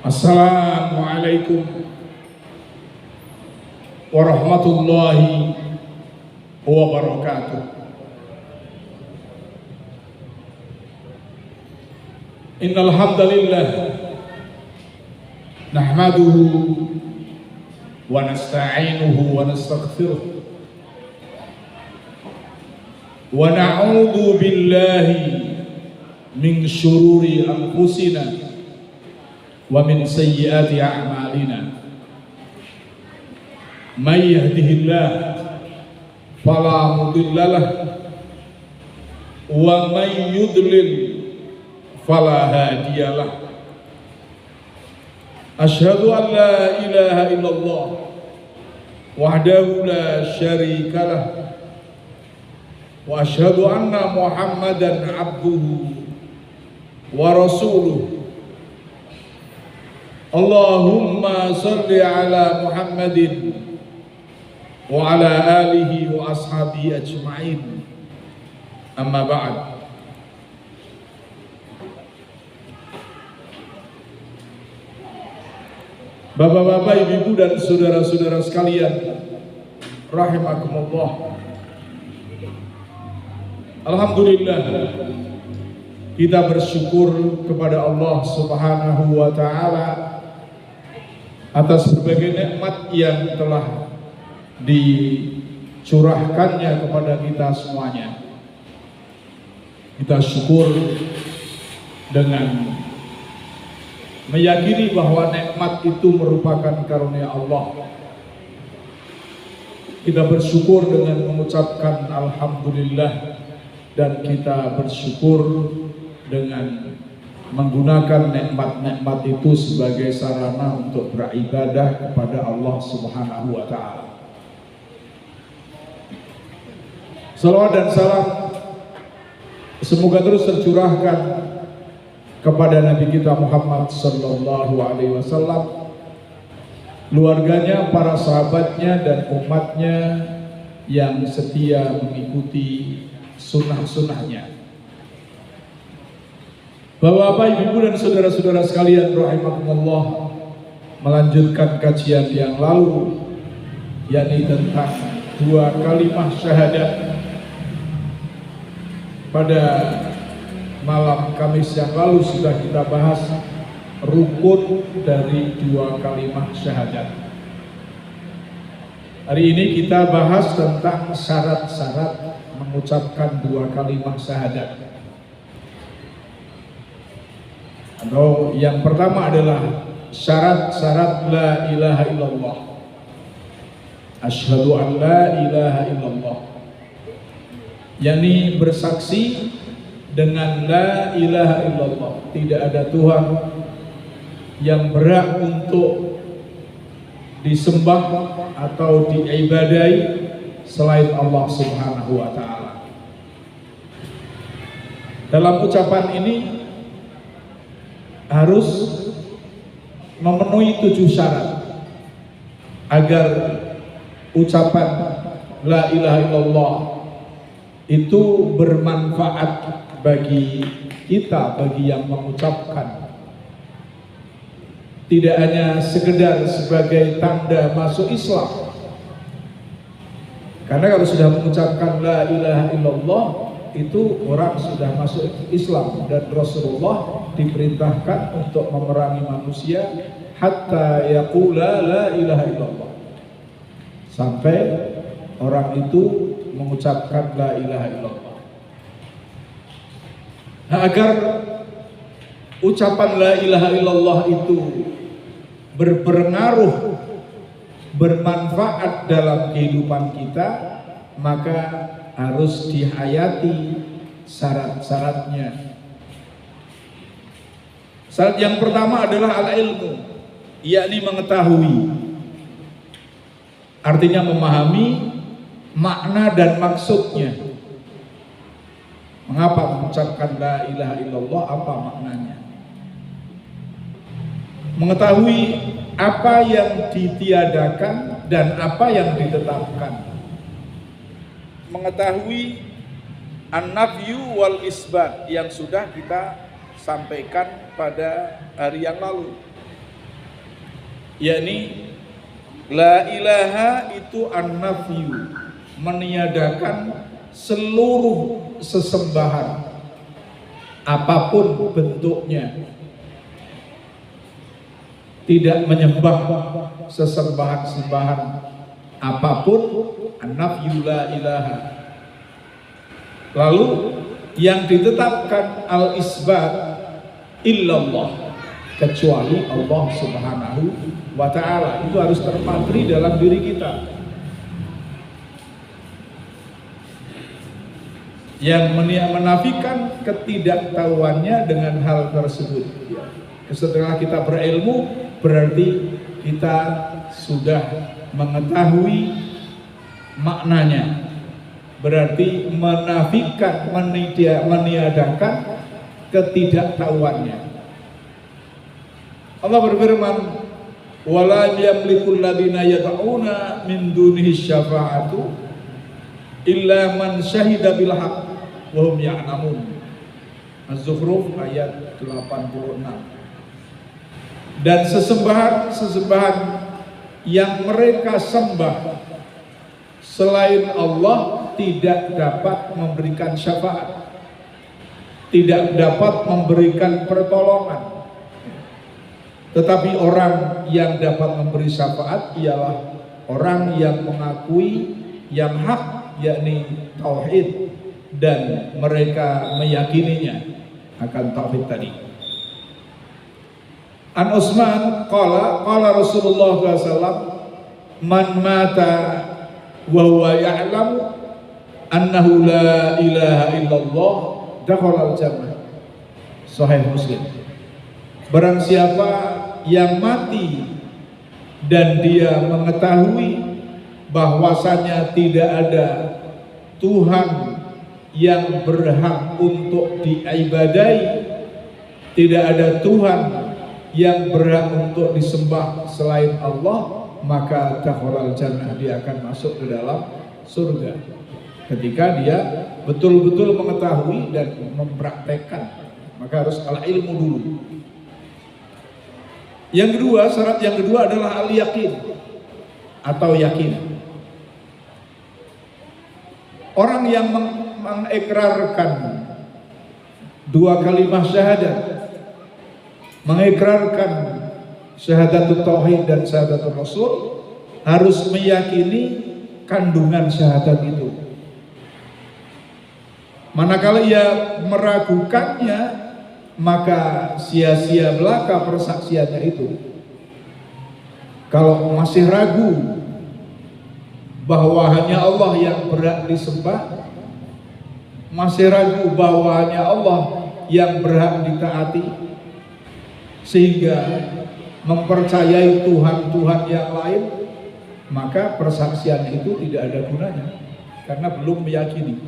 Assalamualaikum warahmatullahi wabarakatuh. Innal hamdalillah nahmaduhu wa nasta'inuhu wa nastaghfiruh wa na'udzu billahi min syururi anfusina wa min sayyiati a'malina. May yahdihillah fala mudilla lahu wa may yudlil fala hadiyalah. Asyhadu an la ilaha illallah wahdahu la syarikalah wa asyhadu anna Muhammadan abduhu wa rasuluh. Allahumma salli ala Muhammadin wa ala alihi wa ashabihi ajma'in. Amma ba'd. Bapak-bapak, ibu-ibu dan saudara-saudara sekalian, rahimakumullah. Alhamdulillah, kita bersyukur kepada Allah Subhanahu wa taala atas berbagai nikmat yang telah dicurahkannya kepada kita semuanya. Kita syukur dengan meyakini bahwa nikmat itu merupakan karunia Allah. Kita bersyukur dengan mengucapkan alhamdulillah, dan kita bersyukur dengan menggunakan nikmat-nikmat itu sebagai sarana untuk beribadah kepada Allah Subhanahu wa taala. Salawat dan salam semoga terus tercurahkan kepada Nabi kita Muhammad sallallahu alaihi wasallam, keluarganya, para sahabatnya dan umatnya yang setia mengikuti sunnah-sunnahnya. Bapak-bapak, ibu dan saudara-saudara sekalian rahimakumullah, melanjutkan kajian yang lalu, yakni tentang dua kalimat syahadat. Pada malam Kamis yang lalu sudah kita bahas rukun dari dua kalimat syahadat. Hari ini kita bahas tentang syarat-syarat mengucapkan dua kalimat syahadat. Atau yang pertama adalah syarat-syarat la ilaha illallah. Asyhadu an la ilaha illallah, yakni bersaksi dengan la ilaha illallah, tidak ada Tuhan yang berhak untuk disembah atau diibadai selain Allah Subhanahu wa taala. Dalam ucapan ini harus memenuhi 7 syarat agar ucapan la ilaha illallah itu bermanfaat bagi kita, bagi yang mengucapkan. Tidak hanya sekedar sebagai tanda masuk Islam. Karena kalau sudah mengucapkan la ilaha illallah, itu orang sudah masuk Islam, dan Rasulullah diperintahkan untuk memerangi manusia hatta yaqula la ilaha illallah, sampai orang itu mengucapkan la ilaha illallah. Nah, agar ucapan la ilaha illallah itu berpengaruh, bermanfaat dalam kehidupan kita, maka harus dihayati syarat-syaratnya. Syarat yang pertama adalah al-ilmu, yakni mengetahui, artinya memahami makna dan maksudnya. Mengapa mengucapkan la ilaha illallah, apa maknanya? Mengetahui apa yang ditiadakan dan apa yang ditetapkan. Mengetahui an-nafyu wal isbat yang sudah kita sampaikan pada hari yang lalu. yakni la ilaha itu an-nafyu, meniadakan seluruh sesembahan apapun bentuknya, tidak menyembah sesembahan-sembahan apapun, an-nafyu la ilaha. Lalu yang ditetapkan al-isbat illallah, kecuali Allah Subhanahu wa ta'ala. Itu harus terpatri dalam diri kita. Yang menafikan ketidaktahuannya dengan hal tersebut. Setelah kita berilmu, berarti kita sudah mengetahui maknanya. Berarti menafikan, meniadakan ketidaktahuannya. Allah berfirman, wala yamlikul ladina yad'una min dunihi syafa'atu illa man syahida bil haqq wa hum ya'lamun. Az-Zukhruf ayat 86. Dan sesembahan yang mereka sembah selain Allah tidak dapat memberikan syafaat, tidak dapat memberikan pertolongan. Tetapi orang yang dapat memberi syafaat ialah orang yang mengakui yang hak, yakni tauhid, dan mereka meyakininya akan tauhid tadi. An Utsman qala Rasulullah SAW, man mata wa huwa ya'lamu annahu la ilaha illallah dakhala al-jannah. Sahih Muslim. Barang siapa yang mati dan dia mengetahui bahwasanya tidak ada Tuhan yang berhak untuk diibadai, tidak ada Tuhan yang berhak untuk disembah selain Allah, maka dakhalal jannah, dia akan masuk ke dalam surga. Ketika dia betul-betul mengetahui dan mempraktekkan, maka harus al ilmu dulu. Yang kedua, syarat yang kedua adalah al-yakin atau yakin. Orang yang mengikrarkan dua kalimat syahadat, mengikrarkan syahadatut tauhid dan syahadatul rasul, harus meyakini kandungan syahadat itu. Manakala ia meragukannya, maka sia-sia belaka persaksiannya itu. Kalau masih ragu bahwa hanya Allah yang berhak disembah, masih ragu bahwa hanya Allah yang berhak ditaati, sehingga mempercayai Tuhan-Tuhan yang lain, maka persaksian itu tidak ada gunanya karena belum meyakini.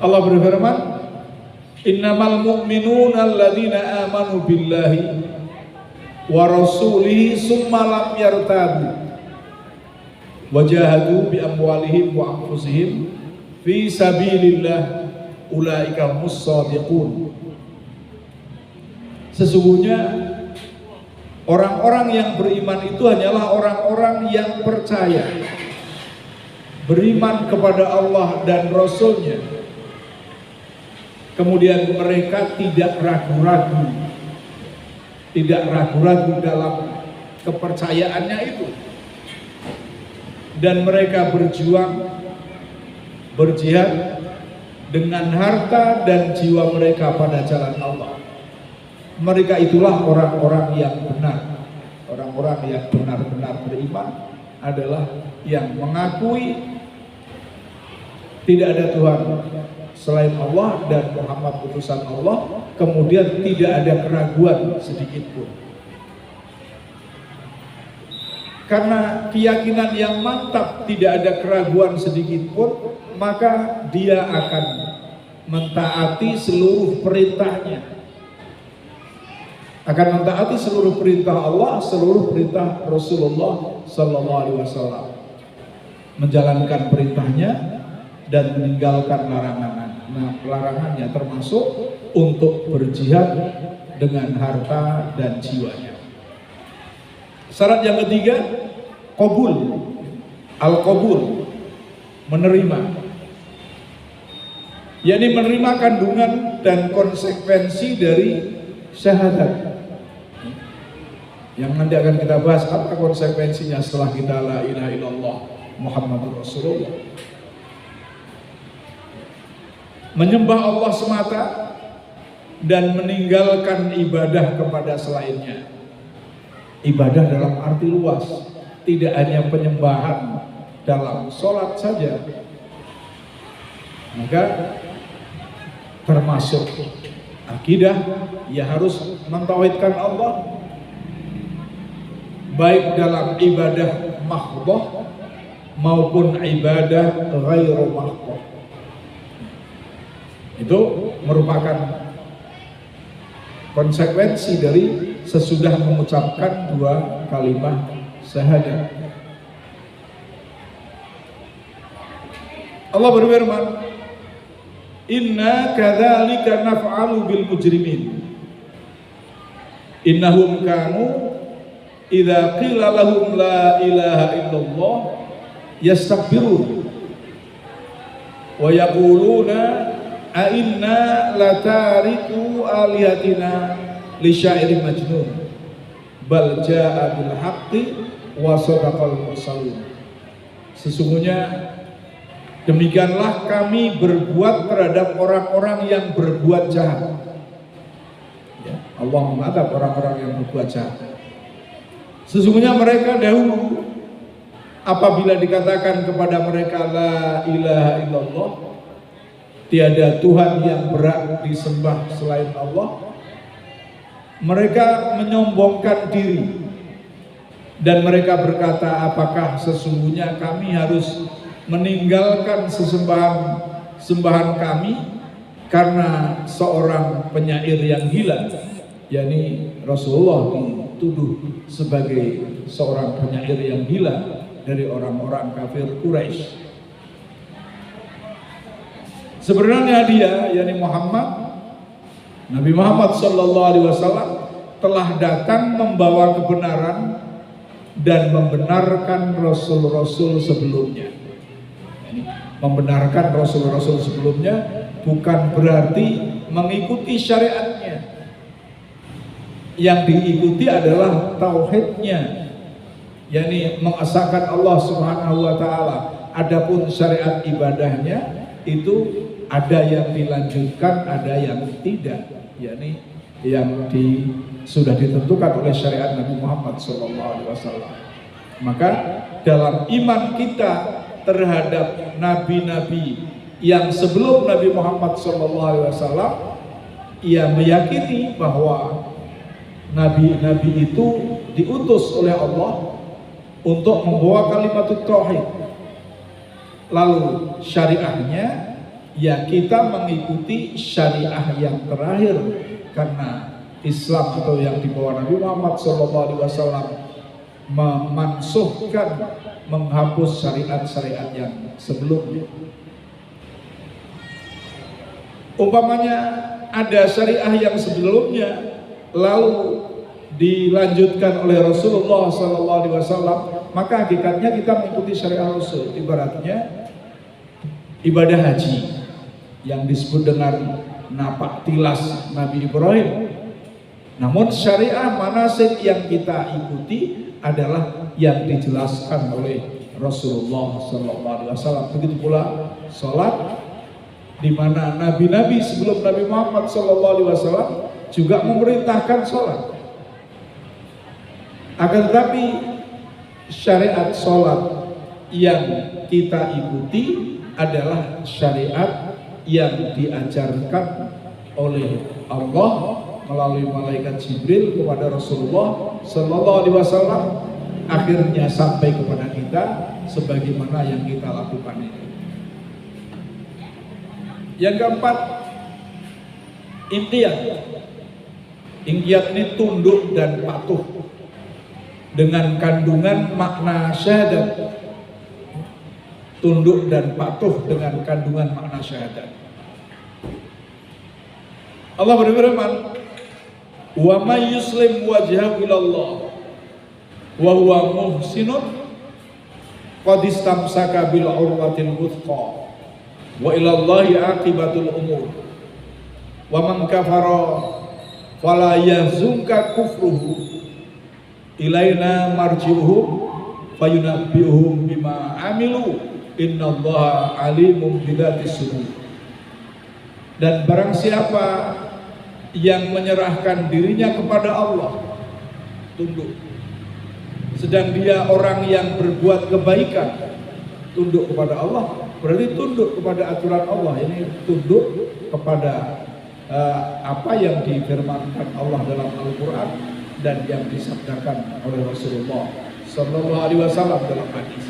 Allah berfirman, innamal mu'minuna alladzina amanu billahi wa rasulihi summa lam yartabu wajahadu bi amwalihim wa anfusihim fi sabilillah ulaika humus shadiqun. Sesungguhnya orang-orang yang beriman itu hanyalah orang-orang yang percaya, beriman kepada Allah dan Rasul-Nya, kemudian mereka tidak ragu-ragu dalam kepercayaannya itu, dan mereka berjihad dengan harta dan jiwa mereka pada jalan Allah. Mereka itulah orang-orang yang benar. Orang-orang yang benar-benar beriman adalah yang mengakui tidak ada Tuhan selain Allah dan Muhammad utusan Allah, kemudian tidak ada keraguan sedikit pun. Karena keyakinan yang mantap, tidak ada keraguan sedikit pun, maka dia akan mentaati seluruh perintahnya, akan mentaati seluruh perintah Allah, seluruh perintah Rasulullah Sallallahu Alaihi Wasallam, menjalankan perintahnya dan meninggalkan larangannya, termasuk untuk berjihad dengan harta dan jiwanya. Syarat yang ketiga, qabul. Al-qabul, menerima. yakni menerima kandungan dan konsekuensi dari syahadat. Yang nanti akan kita bahas apa konsekuensinya setelah kita la ilaha illallah Muhammadur Rasulullah. Menyembah Allah semata dan meninggalkan ibadah kepada selainnya. Ibadah dalam arti luas, tidak hanya penyembahan dalam sholat saja. Maka termasuk akidah, ya harus mentauhidkan Allah, baik dalam ibadah mahdhah maupun ibadah ghairu mahdhah. Itu merupakan konsekuensi dari sesudah mengucapkan dua kalimat syahadat. Allah berfirman, inna kadzalika naf'alu bil mujrimin innahum kanu idza qila lahum la ilaha illallah yastakbirun wa yaquluna a inna latariku alihatina li syairin majnun bal jaa bil haqqi wa sadaqal mursalin. Sesungguhnya demikianlah kami berbuat terhadap orang-orang yang berbuat jahat. Ya, Allah mengadab orang-orang yang berbuat jahat. Sesungguhnya mereka dahulu apabila dikatakan kepada mereka la ilaha illallah, tiada Tuhan yang berhak disembah selain Allah, mereka menyombongkan diri dan mereka berkata, apakah sesungguhnya kami harus meninggalkan sembahan kami karena seorang penyair yang gila, yakni Rasulullah dituduh sebagai seorang penyair yang gila dari orang-orang kafir Quraisy. Sebenarnya dia, yakni Nabi Muhammad SAW telah datang membawa kebenaran dan membenarkan rasul-rasul sebelumnya. Membenarkan rasul-rasul sebelumnya bukan berarti mengikuti syariatnya. Yang diikuti adalah tauhidnya, yakni mengesahkan Allah Subhanahu wa taala. Adapun syariat ibadahnya itu ada yang dilanjutkan, ada yang tidak, yakni yang sudah ditentukan oleh syariat Nabi Muhammad SAW. Maka dalam iman kita terhadap nabi-nabi yang sebelum Nabi Muhammad SAW, ia meyakini bahwa nabi-nabi itu diutus oleh Allah untuk membawa kalimat tauhid. Lalu syariahnya, ya kita mengikuti syariah yang terakhir, karena Islam atau yang dibawa Nabi Muhammad SAW memansuhkan, menghapus syariat-syariat yang sebelumnya. Umpamanya ada syariah yang sebelumnya lalu dilanjutkan oleh Rasulullah SAW, maka hakikatnya kita mengikuti syariah Rasul. Ibaratnya ibadah haji yang disebut dengan napak tilas Nabi Ibrahim. Namun syariah manasik yang kita ikuti adalah yang dijelaskan oleh Rasulullah SAW. Begitu pula sholat, di mana nabi-nabi sebelum Nabi Muhammad SAW juga memerintahkan sholat. Akan tetapi syariat sholat yang kita ikuti adalah syariat yang diajarkan oleh Allah melalui malaikat Jibril kepada Rasulullah SAW, akhirnya sampai kepada kita sebagaimana yang kita lakukan ini. Yang keempat, inqiyad. Inqiyad ini tunduk dan patuh dengan kandungan makna syahadat. Tunduk dan patuh dengan kandungan makna syahadat. Allah berfirman, wa may yuslim wajhahu ilallah wa huwa muhsinun qad istamsaka bil urwatil wuthqa wa ila Allahi aqibatul umur wa man kafara fala yahzunka kufruhu ilaina marji'uhum fayunabbi'uhum bima amilu innallaha alimun bidzatis sudur. Dan barang siapa yang menyerahkan dirinya kepada Allah, tunduk, sedang dia orang yang berbuat kebaikan, tunduk kepada Allah, berarti tunduk kepada aturan Allah. Ini tunduk kepada apa yang difirmankan Allah dalam Al-Quran dan yang disabdakan oleh Rasulullah Sallallahu Alaihi Wasallam dalam hadis.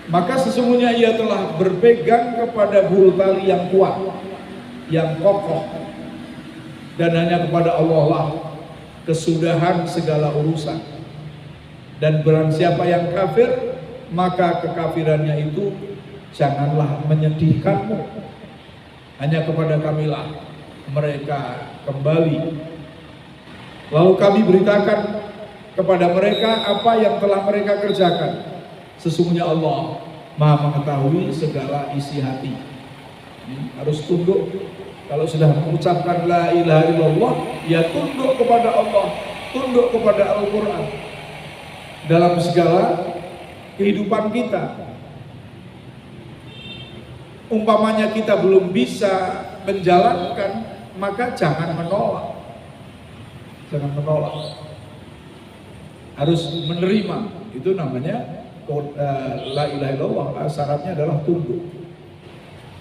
Maka sesungguhnya ia telah berpegang kepada bulu tali yang kuat, yang kokoh, dan hanya kepada Allah lah kesudahan segala urusan. Dan barang siapa yang kafir, maka kekafirannya itu janganlah menyedihkanmu. Hanya kepada kamilah mereka kembali. Lalu kami beritakan kepada mereka apa yang telah mereka kerjakan. Sesungguhnya Allah Maha mengetahui segala isi hati. Harus tunduk. Kalau sudah mengucapkan la ilaha illallah, ya tunduk kepada Allah, tunduk kepada Al-Quran dalam segala kehidupan kita. Umpamanya kita belum bisa menjalankan, maka jangan menolak. Jangan menolak. Harus menerima. Itu namanya la ilaha illallah. Syaratnya adalah tunduk.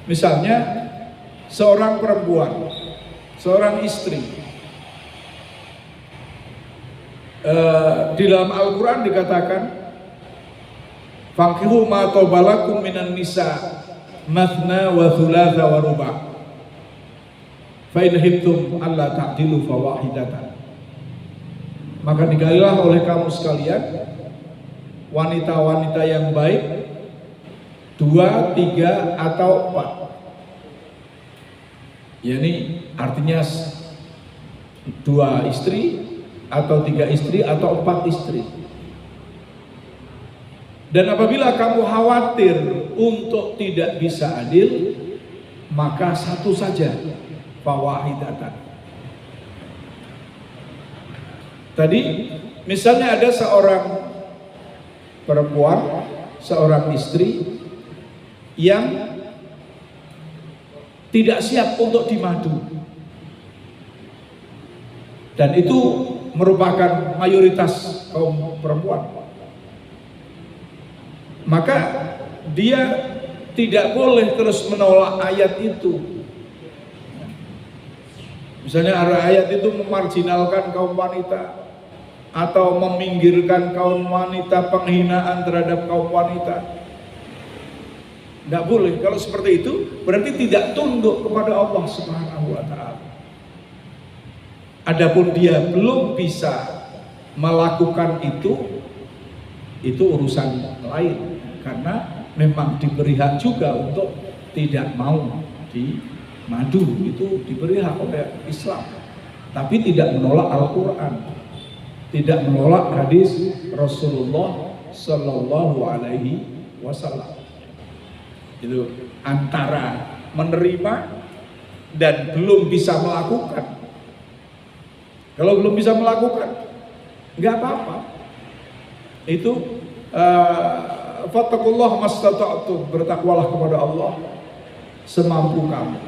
Misalnya seorang perempuan, seorang istri, di dalam Al-Quran dikatakan fankihu ma tobalakum minan nisa mathna wa thulatha wa ruba' fa in khiftum alla ta'dilu fawahidatan. Maka nikahilah oleh kamu sekalian wanita-wanita yang baik 2, 3 atau 4. Yani artinya 2 istri atau 3 istri atau 4 istri. Dan apabila kamu khawatir untuk tidak bisa adil, maka satu saja, fawahidatan. Tadi misalnya ada seorang perempuan, seorang istri yang tidak siap untuk dimadu, dan itu merupakan mayoritas kaum perempuan. Maka dia tidak boleh terus menolak ayat itu. Misalnya ayat itu memarjinalkan kaum wanita atau meminggirkan kaum wanita, penghinaan terhadap kaum wanita. Tidak boleh. Kalau seperti itu berarti tidak tunduk kepada Allah Subhanahu wa Ta'ala. Adapun dia belum bisa melakukan itu urusan lain, karena memang diberi hak juga untuk tidak mau dimadu, itu diberi hak oleh Islam, tapi tidak menolak Al-Quran, tidak menolak hadis Rasulullah Sallallahu Alaihi Wasallam. Itu antara menerima dan belum bisa melakukan. Kalau belum bisa melakukan, nggak apa-apa. Itu fattakullah mastata'tum, bertakwalah kepada Allah semampu kamu.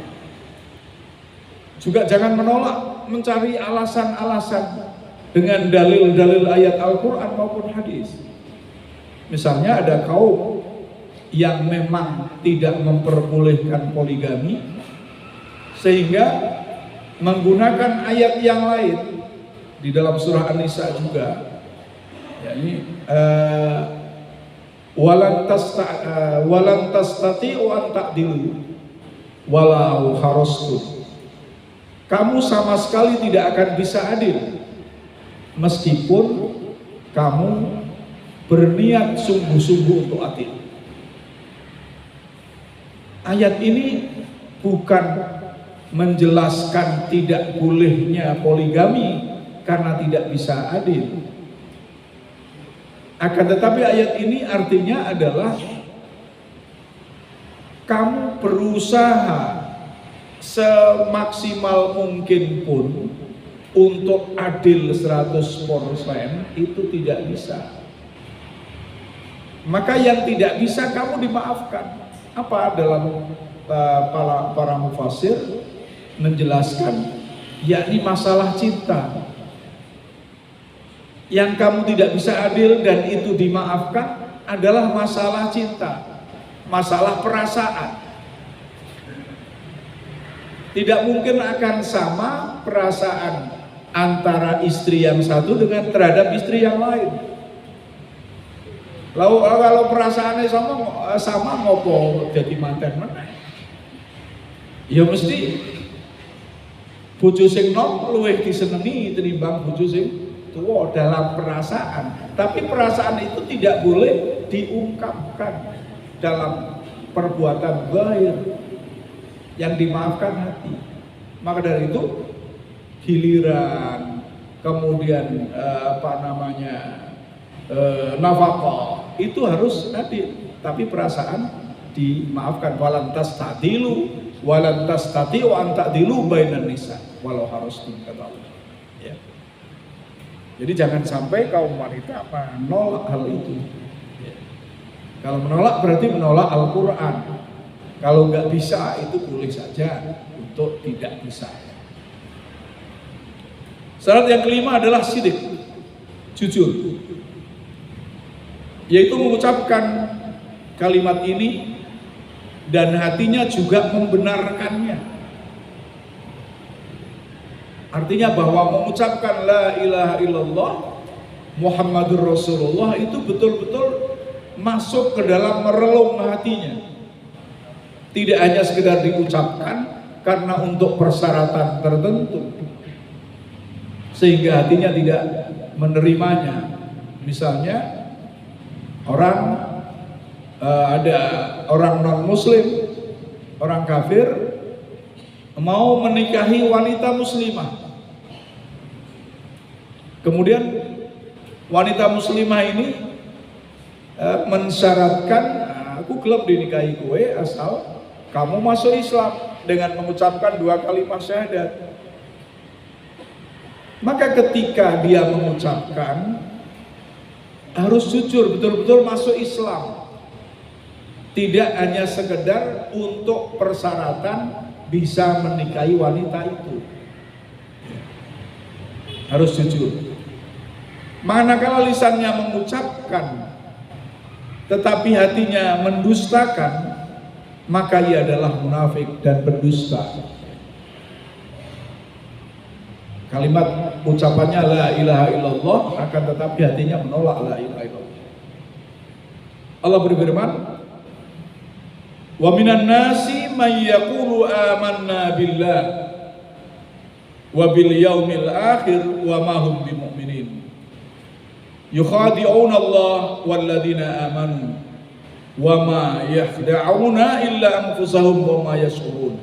Juga jangan menolak, mencari alasan-alasan dengan dalil-dalil ayat Al-Quran maupun hadis. Misalnya ada kaum yang memang tidak memperbolehkan poligami, sehingga menggunakan ayat yang lain di dalam surah An-Nisa juga, yakni walan tastati'u an ta'dilu walau harastum. Kamu sama sekali tidak akan bisa adil meskipun kamu berniat sungguh-sungguh untuk adil. Ayat ini bukan menjelaskan tidak bolehnya poligami karena tidak bisa adil, Akan tetapi ayat ini artinya adalah kamu berusaha semaksimal mungkin pun untuk adil 100% itu tidak bisa. Maka yang tidak bisa kamu dimaafkan. Apa dalam para mufassir menjelaskan, yakni masalah cinta. Yang kamu tidak bisa adil dan itu dimaafkan adalah masalah cinta, masalah perasaan. Tidak mungkin akan sama perasaan antara istri yang satu dengan terhadap istri yang lain. Kalau perasaannya sama ngopo jadi manten mana? Ya mesti bojo sing nom luwih disenengi tinimbang bojo sing tua dalam perasaan. Tapi perasaan itu tidak boleh diungkapkan dalam perbuatan zahir, yang dimaafkan hati. Maka dari itu giliran kemudian nafkah itu harus adil, tapi perasaan dimaafkan. Walantas ta'dilu walantas tati'u an ta'dilu bainan nisa walau harus kata. Ya. Jadi jangan sampai kaum wanita menolak hal itu. Ya. Kalau menolak berarti menolak Al-Quran. Kalau nggak bisa itu boleh saja untuk tidak bisa. Syarat yang kelima adalah sidik, jujur, yaitu mengucapkan kalimat ini dan hatinya juga membenarkannya. Artinya bahwa mengucapkan la ilaha illallah Muhammadur Rasulullah itu betul-betul masuk ke dalam relung hatinya. Tidak hanya sekedar diucapkan karena untuk persyaratan tertentu sehingga hatinya tidak menerimanya. Misalnya ada orang non muslim, orang kafir mau menikahi wanita muslimah. Kemudian wanita muslimah ini mensyaratkan, aku gelap dinikahi kowe asal kamu masuk Islam dengan mengucapkan 2 kalimat syahadat. Maka ketika dia mengucapkan harus jujur, betul-betul masuk Islam. Tidak hanya sekedar untuk persyaratan bisa menikahi wanita itu. Harus jujur. Manakala lisannya mengucapkan tetapi hatinya mendustakan, maka ia adalah munafik dan pendusta. Kalimat ucapannya la ilaha illallah, akan tetapi hatinya menolak la ilaha illallah. Allah berfirman, wa minan nasi may yaqulu amanna billah wa bil yaumil akhir wa ma hum bimu'minin yukhadi'una Allah wal ladzina amanu wa ma yakhda'una illa anfusahum wa ma yash'urun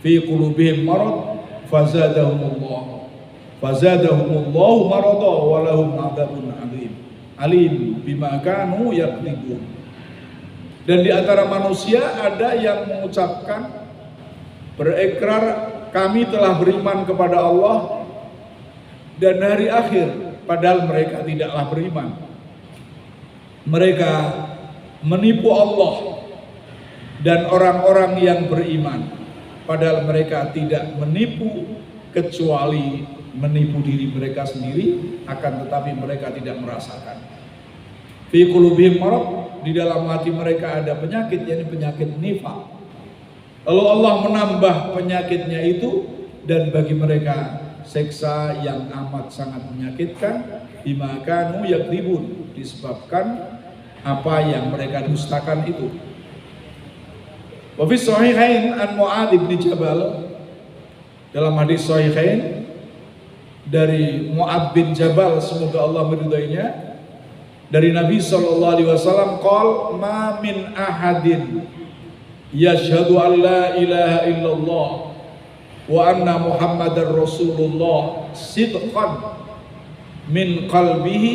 fi qulubihim marad fazadahumullahu marada wa lahum 'adzabun alim bima kanu yakdzibun. Dan di antara manusia ada yang mengucapkan, berikrar kami telah beriman kepada Allah dan hari akhir, padahal mereka tidaklah beriman. Mereka menipu Allah dan orang-orang yang beriman, padahal mereka tidak menipu kecuali menipu diri mereka sendiri, akan tetapi mereka tidak merasakan. Fi qulubihim marad, di dalam hati mereka ada penyakit, yakni penyakit nifaq. Lalu Allah menambah penyakitnya itu, dan bagi mereka siksa yang amat sangat menyakitkan, bima kanu yakdzibun, disebabkan apa yang mereka dustakan itu. Wa fi sahihain an Mu'adz bin Jabal, dalam hadis sahihain dari Mu'adz bin Jabal, semoga Allah meridainya, dari Nabi SAW, qol ma min ahadin yashhadu an la ilaha illallah wa anna muhammadar rasulullah sidqan min qalbihi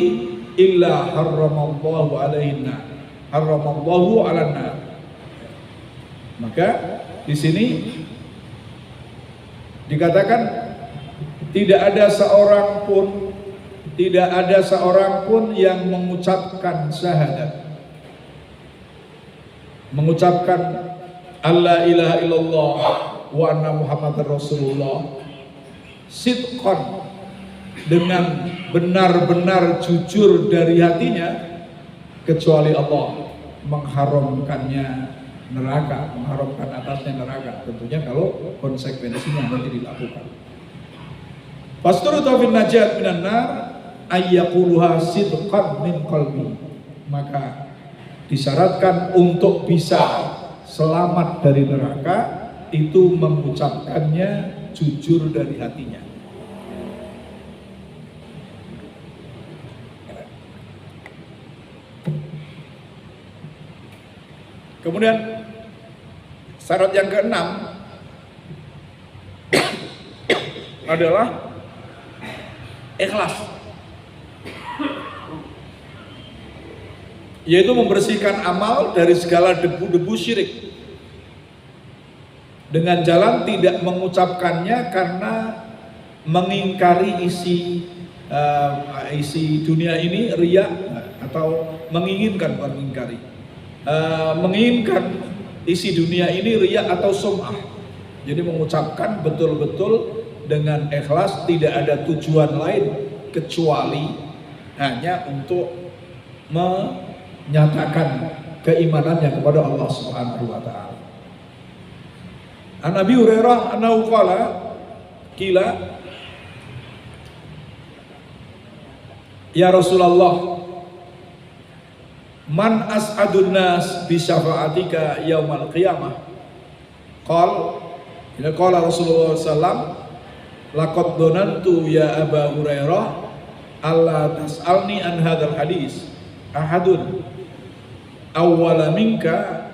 illa harramallahu alaihinna, harramallahu alanna. Maka di sini dikatakan tidak ada seorang pun yang mengucapkan syahadat, mengucapkan alla ilaha illallah wa anna muhammadar rasulullah sidqan, dengan benar-benar jujur dari hatinya, kecuali Allah mengharamkannya neraka, mengharamkan atasnya neraka, tentunya kalau konsekuensinya nanti dilakukan. Fasturutu fin najat minan nar ayyaquluha sidqan min qalbi. Maka disyaratkan untuk bisa selamat dari neraka itu mengucapkannya jujur dari hatinya. Kemudian syarat yang keenam adalah ikhlas, yaitu membersihkan amal dari segala debu-debu syirik dengan jalan tidak mengucapkannya karena mengingkari isi dunia ini, riya, atau menginginkan, bukan mengingkari, menginginkan isi dunia ini riya atau sum'ah. Jadi mengucapkan betul-betul dengan ikhlas, tidak ada tujuan lain kecuali hanya untuk menyatakan keimanannya kepada Allah Subhanahu wa taala. An Abi Hurairah annahu qala qila ya Rasulullah man as'adun nas bi syafa'atika yaumal qiyamah. Qala Rasulullah sallam laqad donantu ya Aba Hurairah alla tas'alni an hadzal hadis ahadun awwala minka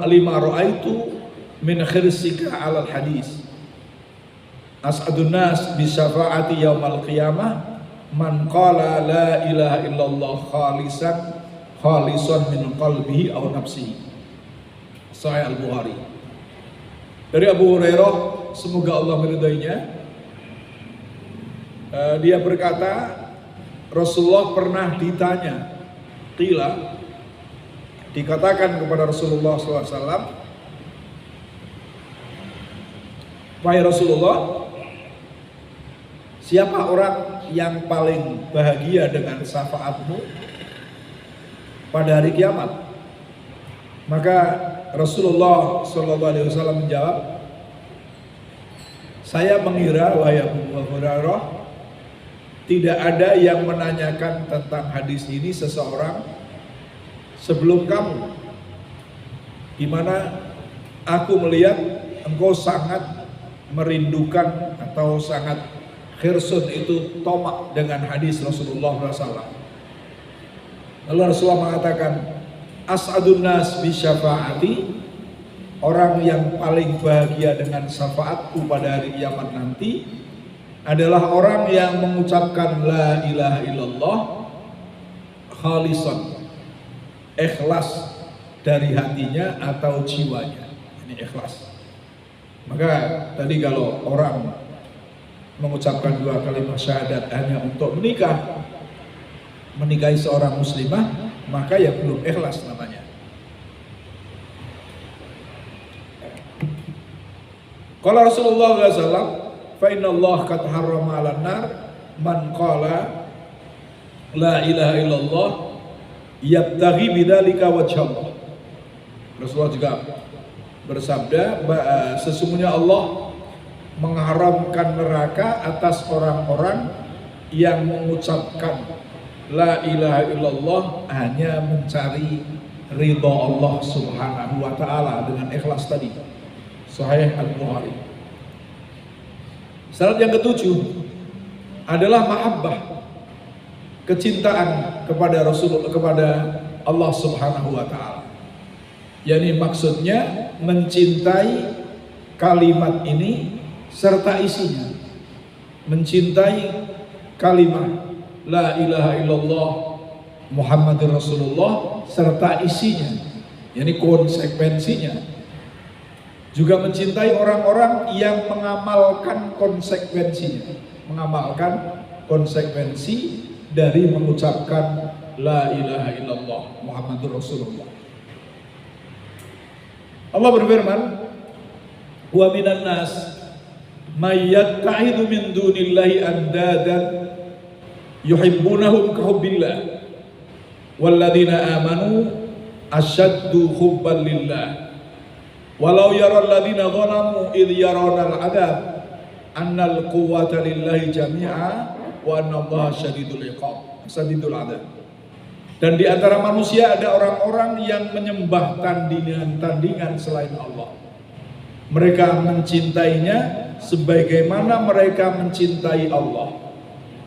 lima ra'aitu min khirsika 'alal hadis. As'adun nas bi syafa'ati yaumal qiyamah man qala la ilaha illallah khalisan min qalbihi aw nafsihi. Sahih Al-Bukhari. Dari Abu Hurairah, semoga Allah meridainya, dia berkata Rasulullah pernah ditanya, qila, dikatakan kepada Rasulullah SAW, wahai Rasulullah, siapa orang yang paling bahagia dengan syafaatmu pada hari kiamat? Maka Rasulullah SAW menjawab, saya mengira wahai Abu Hurairah, tidak ada yang menanyakan tentang hadis ini seseorang sebelum kamu, di mana aku melihat engkau sangat merindukan atau sangat khirsun, itu tomak dengan hadis Rasulullah SAW. Lalu Rasulullah mengatakan, as'adun nas bi syafa'ati, orang yang paling bahagia dengan syafaatku pada hari kiamat nanti adalah orang yang mengucapkan la ilaha illallah khalisan, ikhlas dari hatinya atau jiwanya. Ini ikhlas. Maka tadi kalau orang mengucapkan dua kalimat syahadat hanya untuk menikahi seorang muslimah, maka ya belum ikhlas namanya. Qala Rasulullah SAW, fa inna Allah qad harrama 'alan nar man qala la ilaha illallah yabtaghi bidzalika wajha Allah. Rasulullah juga bersabda, sesungguhnya Allah mengharamkan neraka atas orang-orang yang mengucapkan la ilaha illallah hanya mencari ridha Allah Subhanahu wa taala dengan ikhlas tadi. Sahih Al-Bukhari. Syarat yang ketujuh adalah mahabbah, kecintaan kepada Rasulullah, kepada Allah Subhanahu wa taala. Yani maksudnya mencintai kalimat ini serta isinya. Mencintai kalimat la ilaha illallah Muhammadur Rasulullah serta isinya, yakni konsekuensinya. Juga mencintai orang-orang yang mengamalkan konsekuensi dari mengucapkan la ilaha illallah Muhammadur Rasulullah. Allah berfirman, wa minan nas may yattakhidhu min dunillahi andadan yuhibbunahum kahubbillah walladzina amanu asyaddu hubban lillah walau yaral ladzina zalamu idh yarawna al-'adzab annal quwwata lillahi jami'a wa annallaha syadidul 'adzab. Dan di antara manusia ada orang-orang yang menyembah tandingan selain Allah. Mereka mencintainya sebagaimana mereka mencintai Allah.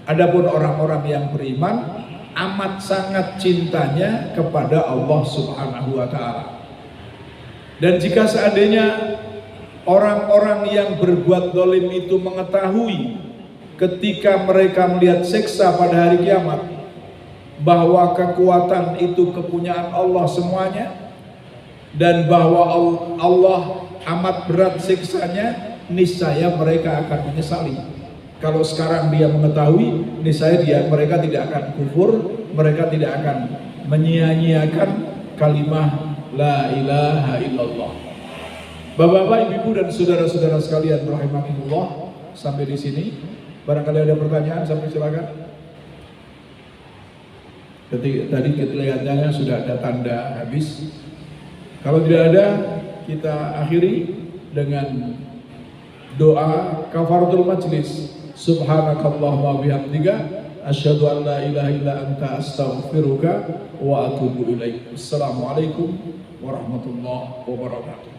Adapun orang-orang yang beriman amat sangat cintanya kepada Allah Subhanahu wa ta'ala. Dan jika seandainya orang-orang yang berbuat zalim itu mengetahui ketika mereka melihat siksa pada hari kiamat bahwa kekuatan itu kepunyaan Allah semuanya, dan bahwa Allah amat berat siksanya, niscaya mereka akan menyesali. Kalau sekarang dia mengetahui, niscaya mereka tidak akan kufur, mereka tidak akan menyia-nyiakan kalimah la ilaha illallah. Bapak-bapak, ibu-ibu dan saudara-saudara sekalian rahimakumullah, sampai di sini. Barangkali ada pertanyaan, sampai silakan. Tadi kelihatannya sudah ada tanda habis. Kalau tidak ada, kita akhiri dengan doa kafaratul majlis. Subhanakallahumma bihamdika asyhadu an la ilaha illa anta astaghfiruka wa atubu ilaik. Assalamualaikum warahmatullahi wabarakatuh.